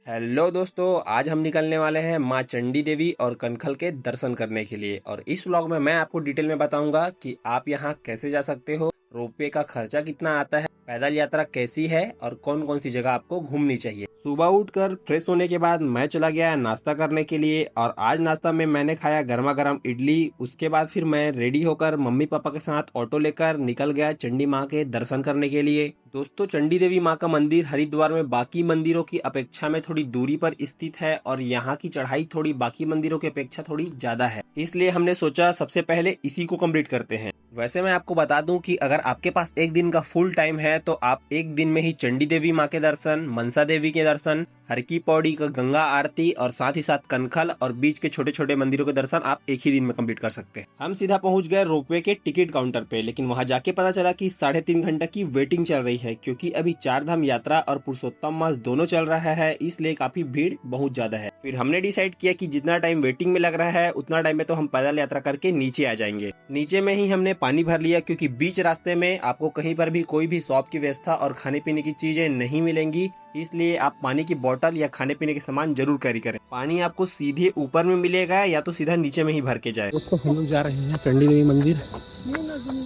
Hello दोस्तों, आज हम निकलने वाले हैं माँ चंडी देवी और कनखल के दर्शन करने के लिए। और इस व्लॉग में मैं आपको डिटेल में बताऊंगा कि आप यहाँ कैसे जा सकते हो, रोपवे का खर्चा कितना आता है, पैदल यात्रा कैसी है और कौन कौन सी जगह आपको घूमनी चाहिए। सुबह उठकर फ्रेश होने के बाद मैं चला गया नाश्ता करने के लिए और आज नाश्ता में मैंने खाया गर्मा गर्म इडली। उसके बाद फिर मैं रेडी होकर मम्मी पापा के साथ ऑटो लेकर निकल गया चंडी माँ के दर्शन करने के लिए। दोस्तों, चंडी देवी माँ का मंदिर हरिद्वार में बाकी मंदिरों की अपेक्षा में थोड़ी दूरी पर स्थित है और यहाँ की चढ़ाई थोड़ी बाकी मंदिरों की अपेक्षा थोड़ी ज्यादा है, इसलिए हमने सोचा सबसे पहले इसी को कंप्लीट करते हैं। वैसे मैं आपको बता दूं कि अगर आपके पास एक दिन का फुल टाइम है तो आप एक दिन में ही चंडी देवी माँ के दर्शन, मनसा देवी के दर्शन, हर की पौड़ी का गंगा आरती और साथ ही साथ कनखल और बीच के छोटे छोटे मंदिरों के दर्शन आप एक ही दिन में कंप्लीट कर सकते हैं। हम सीधा पहुंच गए रोपवे के टिकट काउंटर पे, लेकिन वहां जाके पता चला कि 3.5 घंटा की वेटिंग चल रही है, क्योंकि अभी 4 धाम यात्रा और पुरुषोत्तम मास दोनों चल रहा है, इसलिए काफी भीड़ बहुत ज्यादा है। फिर हमने डिसाइड किया कि जितना टाइम वेटिंग में लग रहा है उतना टाइम में तो हम पैदल यात्रा करके नीचे आ जाएंगे। नीचे में ही हमने पानी भर लिया, क्योंकि बीच रास्ते में आपको कहीं पर भी कोई भी शॉप की व्यवस्था और खाने पीने की चीजें नहीं मिलेंगी, इसलिए आप पानी की बोतल या खाने पीने के सामान जरूर कैरी करें। पानी आपको सीधे ऊपर में मिलेगा या तो सीधा नीचे में ही भर के जाए। दोस्तों, हम लोग जा रहे हैं चंडी देवी मंदिर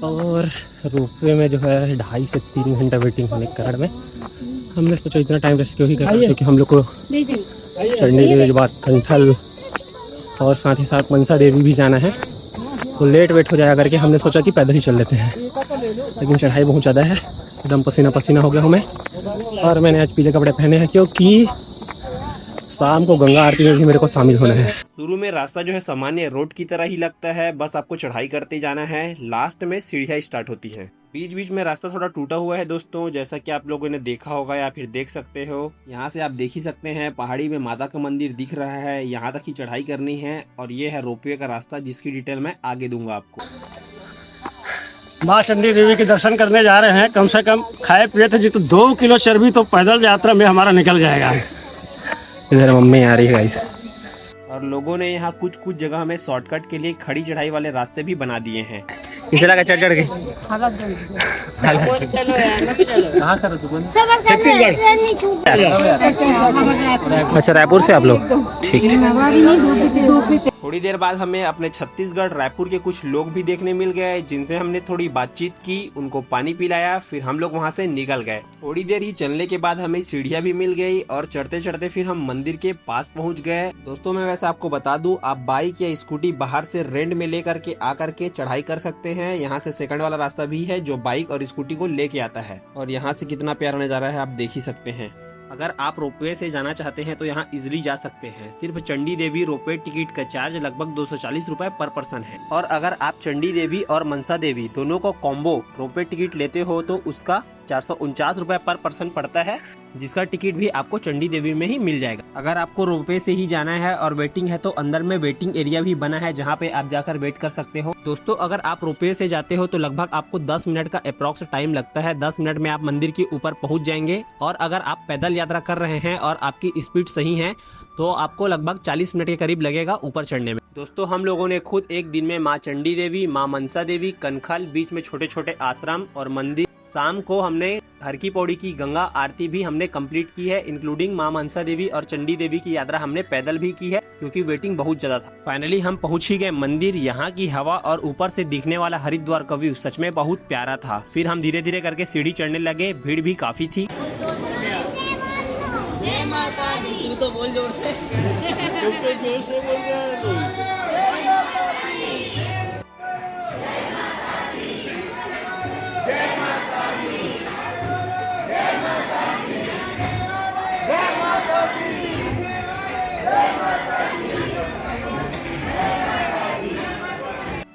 और रोपवे में जो है 2.5 से 3 घंटा वेटिंग होने के कारण में हमने सोचा इतना टाइम वेस्ट क्यों ही करें, क्योंकि हम लोग को चंडी देवी के बाद कनखल और साथ ही साथ मनसा देवी भी जाना है, तो लेट वेट हो जाएगा करके हमने सोचा कि पैदल ही चल लेते हैं। लेकिन चढ़ाई बहुत ज़्यादा है, एकदम पसीना पसीना हो गया हमें। और मैंने आज पीले कपड़े पहने हैं क्योंकि शाम को गंगा आरती में भी मेरे को शामिल होना है। शुरू में रास्ता जो है सामान्य रोड की तरह ही लगता है, बस आपको चढ़ाई करते जाना है। लास्ट में सीढ़ियाँ स्टार्ट होती है। बीच बीच में रास्ता थोड़ा टूटा हुआ है दोस्तों, जैसा कि आप लोगों ने देखा होगा या फिर देख सकते हो। यहाँ से आप देख ही सकते हैं पहाड़ी में माता का मंदिर दिख रहा है, यहाँ तक ही चढ़ाई करनी है। और ये है रोपवे का रास्ता, जिसकी डिटेल मैं आगे दूंगा आपको। माँ चंडी देवी के दर्शन करने जा रहे हैं। कम से कम खाए पिए थे जी तो 2 किलो चर्बी तो पैदल यात्रा में हमारा निकल जाएगा। इधर मम्मी आ रही है गाइस। और लोगों ने यहाँ कुछ कुछ जगह में शॉर्टकट के लिए खड़ी चढ़ाई वाले रास्ते भी बना दिए हैं। किसे लगा चढ़ चढ़ के अच्छा, रायपुर से आप लोग? ठीक है। थोड़ी देर बाद हमें अपने छत्तीसगढ़ रायपुर के कुछ लोग भी देखने मिल गए, जिनसे हमने थोड़ी बातचीत की, उनको पानी पिलाया, फिर हम लोग वहाँ से निकल गए। थोड़ी देर ही चलने के बाद हमें सीढ़ियाँ भी मिल गई और चढ़ते चढ़ते फिर हम मंदिर के पास पहुँच गए। दोस्तों, मैं वैसे आपको बता दूं, आप बाइक या स्कूटी बाहर से रेंट में लेकर के आकर के चढ़ाई कर सकते हैं। यहाँ से सेकंड वाला रास्ता भी है जो बाइक और स्कूटी को लेके आता है। और यहाँ से कितना प्यारा नजारा है आप देख ही सकते हैं। अगर आप रोपवे से जाना चाहते हैं तो यहाँ इजिली जा सकते हैं। सिर्फ चंडी देवी रोपवे टिकट का चार्ज लगभग 240 रुपए पर पर्सन है। और अगर आप चंडी देवी और मनसा देवी दोनों को कॉम्बो रोपवे टिकट लेते हो तो उसका 449 रुपए पर पर्सन पड़ता है, जिसका टिकट भी आपको चंडी देवी में ही मिल जाएगा। अगर आपको रोपवे से ही जाना है और वेटिंग है तो अंदर में वेटिंग एरिया भी बना है, जहाँ पे आप जाकर वेट कर सकते हो। दोस्तों, अगर आप रोपवे से जाते हो तो लगभग आपको 10 मिनट का अप्रोक्स टाइम लगता है। 10 मिनट में आप मंदिर के ऊपर पहुँच जाएंगे। और अगर आप पैदल यात्रा कर रहे हैं और आपकी स्पीड सही है तो आपको लगभग 40 मिनट के करीब लगेगा ऊपर चढ़ने में। दोस्तों, हम लोगों ने खुद एक दिन में माँ चंडी देवी, माँ मनसा देवी, कनखल, बीच में छोटे छोटे आश्रम और मंदिर, शाम को हमने हर की पौड़ी की गंगा आरती भी हमने कंप्लीट की है। इंक्लूडिंग माँ मनसा देवी और चंडी देवी की यात्रा हमने पैदल भी की है, क्योंकि वेटिंग बहुत ज्यादा था। फाइनली हम पहुंच ही गए मंदिर। यहाँ की हवा और ऊपर से दिखने वाला हरिद्वार का व्यू सच में बहुत प्यारा था। फिर हम धीरे धीरे करके सीढ़ी चढ़ने लगे, भीड़ भी काफी थी। जय माता दी। तू तो बोल जोर से। जोर से बोल रहा है।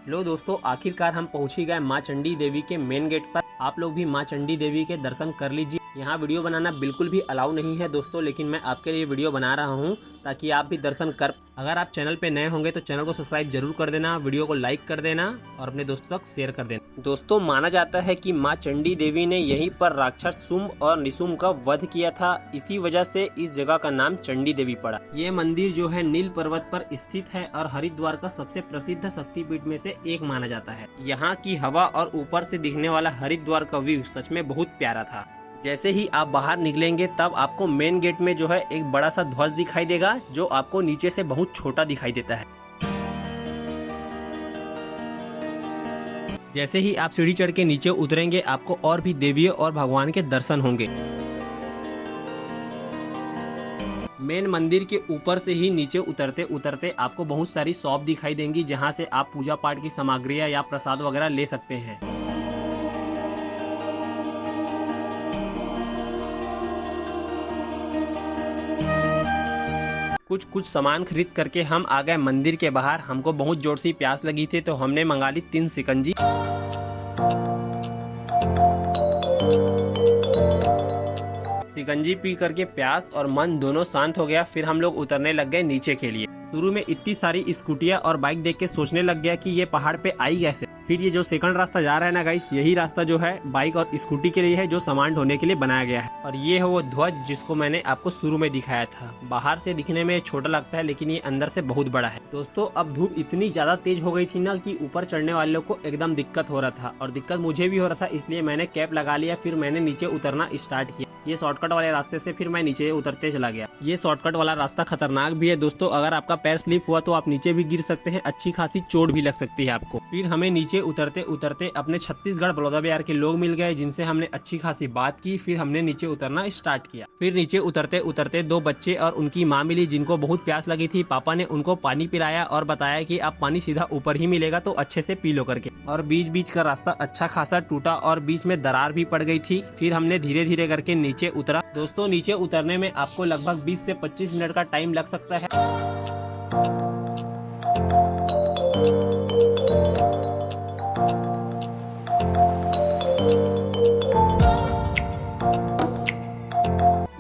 लो दोस्तों, आखिरकार हम पहुंच ही गए माँ चंडी देवी के मेन गेट पर। आप लोग भी माँ चंडी देवी के दर्शन कर लीजिए। यहाँ वीडियो बनाना बिल्कुल भी अलाउ नहीं है दोस्तों, लेकिन मैं आपके लिए वीडियो बना रहा हूँ ताकि आप भी दर्शन कर। अगर आप चैनल पे नए होंगे तो चैनल को सब्सक्राइब जरूर कर देना, वीडियो को लाइक कर देना और अपने दोस्तों तक शेयर कर देना। दोस्तों, माना जाता है कि माँ चंडी देवी ने यहीं पर राक्षस शुंभ और निशुंभ का वध किया था। इसी वजह से इस जगह का नाम चंडी देवी पड़ा। ये मंदिर जो है नील पर्वत पर स्थित है और हरिद्वार का सबसे प्रसिद्ध शक्तिपीठ में से एक माना जाता है। यहाँ की हवा और ऊपर से दिखने वाला हरिद्वार का व्यू सच में बहुत प्यारा था। जैसे ही आप बाहर निकलेंगे तब आपको मेन गेट में जो है एक बड़ा सा ध्वज दिखाई देगा, जो आपको नीचे से बहुत छोटा दिखाई देता है। जैसे ही आप सीढ़ी चढ़ के नीचे उतरेंगे आपको और भी देवियों और भगवान के दर्शन होंगे। मेन मंदिर के ऊपर से ही नीचे उतरते उतरते आपको बहुत सारी शॉप दिखाई देंगी, जहां से आप पूजा पाठ की सामग्रियां या प्रसाद वगैरह ले सकते हैं। कुछ सामान खरीद करके हम आ गए मंदिर के बाहर। हमको बहुत जोर से प्यास लगी थी तो हमने मंगा ली 3 शिकंजी। शिकंजी पी करके प्यास और मन दोनों शांत हो गया। फिर हम लोग उतरने लग गए नीचे के लिए। शुरू में इतनी सारी स्कूटियां और बाइक देख के सोचने लग गया कि ये पहाड़ पे आई कैसे। फिर ये जो सेकंड रास्ता जा रहा है ना गाइस, यही रास्ता जो है बाइक और स्कूटी के लिए है, जो सामान ढोने के लिए बनाया गया है। और ये है वो ध्वज जिसको मैंने आपको शुरू में दिखाया था। बाहर से दिखने में छोटा लगता है लेकिन ये अंदर से बहुत बड़ा है। दोस्तों अब धूप इतनी ज्यादा तेज हो गई थी ना कि ऊपर चढ़ने वालों को एकदम दिक्कत हो रहा था, और दिक्कत मुझे भी हो रहा था, इसलिए मैंने कैप लगा लिया। फिर मैंने नीचे उतरना स्टार्ट किया। ये शॉर्टकट वाले रास्ते से फिर मैं नीचे उतरते चला गया। ये शॉर्टकट वाला रास्ता खतरनाक भी है दोस्तों, अगर आपका पैर स्लिप हुआ तो आप नीचे भी गिर सकते हैं, अच्छी खासी चोट भी लग सकती है आपको। फिर हमें नीचे उतरते उतरते अपने छत्तीसगढ़ बलौदा बिहार के लोग मिल गए, जिनसे हमने अच्छी खासी बात की। फिर हमने नीचे उतरना स्टार्ट किया। फिर नीचे उतरते उतरते 2 बच्चे और उनकी माँ मिली, जिनको बहुत प्यास लगी थी। पापा ने उनको पानी पिलाया और बताया कि आप पानी सीधा ऊपर ही मिलेगा तो अच्छे से पी लो करके। और बीच बीच का रास्ता अच्छा खासा टूटा और बीच में दरार भी पड़ गई थी। फिर हमने धीरे धीरे करके नीचे उतरा। दोस्तों नीचे उतरने में आपको लगभग 20 से 25 मिनट का टाइम लग सकता है।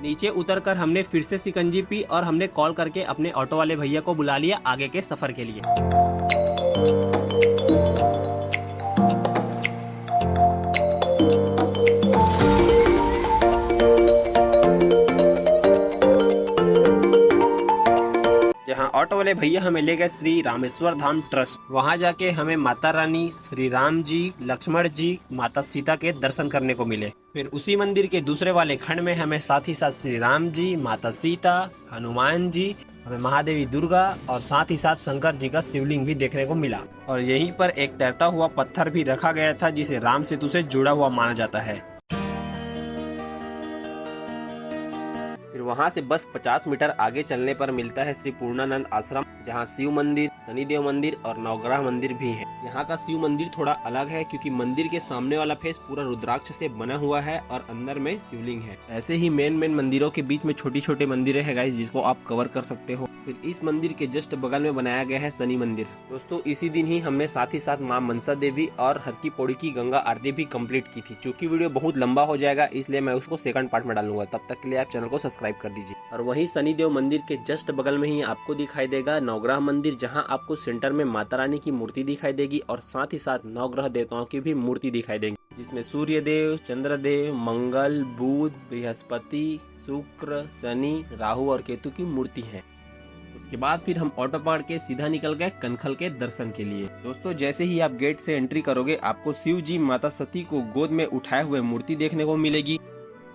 नीचे उतरकर हमने फिर से शिकंजी पी और हमने कॉल करके अपने ऑटो वाले भैया को बुला लिया आगे के सफर के लिए। जहाँ ऑटो वाले भैया हमें ले गए श्री रामेश्वर धाम ट्रस्ट। वहाँ जाके हमें माता रानी, श्री राम जी, लक्ष्मण जी, माता सीता के दर्शन करने को मिले। फिर उसी मंदिर के दूसरे वाले खंड में हमें साथ ही साथ श्री राम जी, माता सीता, हनुमान जी, हमें महादेवी दुर्गा और साथ ही साथ शंकर जी का शिवलिंग भी देखने को मिला। और यहीं पर एक तैरता हुआ पत्थर भी रखा गया था, जिसे राम सेतु से जुड़ा हुआ माना जाता है। फिर वहाँ से बस 50 मीटर आगे चलने पर मिलता है श्री पूर्णानंद आश्रम, जहाँ शिव मंदिर, शनिदेव मंदिर और नवग्रह मंदिर भी है। यहाँ का शिव मंदिर थोड़ा अलग है, क्योंकि मंदिर के सामने वाला फेस पूरा रुद्राक्ष से बना हुआ है और अंदर में शिवलिंग है। ऐसे ही मेन मंदिरों के बीच में छोटी छोटे मंदिरें हैं गाइस, जिसको आप कवर कर सकते हो। फिर इस मंदिर के जस्ट बगल में बनाया गया है शनि मंदिर। दोस्तों इसी दिन ही हमने साथ ही साथ माँ मनसा देवी और हर की पौड़ी की गंगा आरती भी कंप्लीट की थी। चूंकि वीडियो बहुत लंबा हो जाएगा, इसलिए मैं उसको सेकंड पार्ट में डालूंगा। तब तक के लिए आप चैनल को सब्सक्राइब कर दीजिए। और वहीं शनिदेव मंदिर के जस्ट बगल में ही आपको दिखाई देगा नवग्रह मंदिर, जहाँ आपको सेंटर में माता रानी की मूर्ति दिखाई देगी और साथ ही साथ नवग्रह देवताओं की भी मूर्ति दिखाई देगी, जिसमें सूर्य देव, चंद्रदेव, मंगल, बुध, बृहस्पति, शुक्र, शनि, राहु और केतु की मूर्ति है। उसके बाद फिर हम ऑटो पकड़ के सीधा निकल गए कनखल के दर्शन के लिए। दोस्तों जैसे ही आप गेट से एंट्री करोगे, आपको शिव जी माता सती को गोद में उठाए हुए मूर्ति देखने को मिलेगी।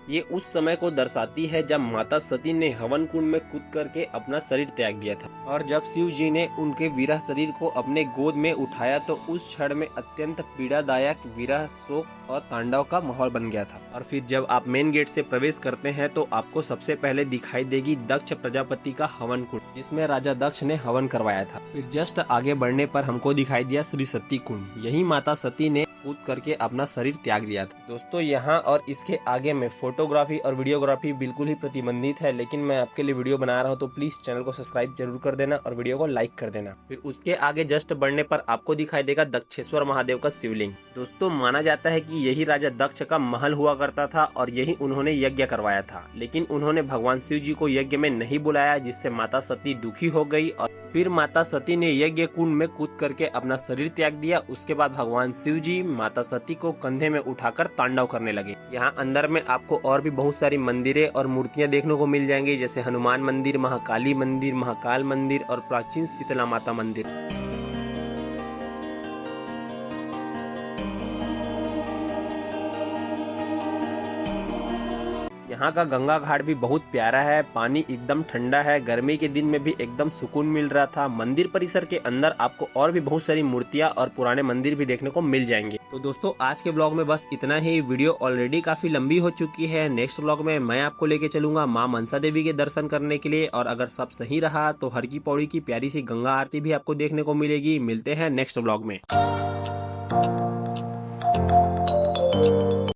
ये उस समय को दर्शाती है जब माता सती ने हवन कुंड में कूद करके अपना शरीर त्याग दिया था, और जब शिव जी ने उनके विरह शरीर को अपने गोद में उठाया तो उस क्षण में अत्यंत पीड़ादायक विरह, शोक और तांडव का माहौल बन गया था। और फिर जब आप मेन गेट से प्रवेश करते हैं तो आपको सबसे पहले दिखाई देगी दक्ष प्रजापति का हवन कुंड, जिसमें राजा दक्ष ने हवन करवाया था। फिर जस्ट आगे बढ़ने पर हमको दिखाई दिया श्री सती कुंड। यही माता सती ने कूद करके अपना शरीर त्याग दिया था। दोस्तों यहाँ और इसके आगे में फोटोग्राफी और वीडियोग्राफी बिल्कुल ही प्रतिबंधित है, लेकिन मैं आपके लिए वीडियो बना रहा हूँ, तो प्लीज चैनल को सब्सक्राइब जरूर कर देना और वीडियो को लाइक कर देना। फिर उसके आगे जस्ट बढ़ने पर आपको दिखाई देगा दक्षेश्वर महादेव का शिवलिंग। दोस्तों माना जाता है कि यही राजा दक्ष का महल हुआ करता था और यही उन्होंने यज्ञ करवाया था, लेकिन उन्होंने भगवान शिव जी को यज्ञ में नहीं बुलाया, जिससे माता सती दुखी हो गई। और फिर माता सती ने यज्ञ कुंड में कूद करके अपना शरीर त्याग दिया। उसके बाद भगवान शिव जी माता सती को कंधे में उठाकर तांडव करने लगे। यहाँ अंदर में आपको और भी बहुत सारी मंदिरें और मूर्तियां देखने को मिल जाएंगी, जैसे हनुमान मंदिर, महाकाली मंदिर, महाकाल मंदिर और प्राचीन शीतला माता मंदिर। यहाँ का गंगा घाट भी बहुत प्यारा है, पानी एकदम ठंडा है, गर्मी के दिन में भी एकदम सुकून मिल रहा था। मंदिर परिसर के अंदर आपको और भी बहुत सारी मूर्तियाँ और पुराने मंदिर भी देखने को मिल जाएंगे। तो दोस्तों आज के ब्लॉग में बस इतना ही। वीडियो ऑलरेडी काफी लंबी हो चुकी है। नेक्स्ट ब्लॉग में मैं आपको लेके चलूंगा माँ मनसा देवी के दर्शन करने के लिए, और अगर सब सही रहा तो हर की पौड़ी की प्यारी सी गंगा आरती भी आपको देखने को मिलेगी। मिलते हैं नेक्स्ट ब्लॉग में।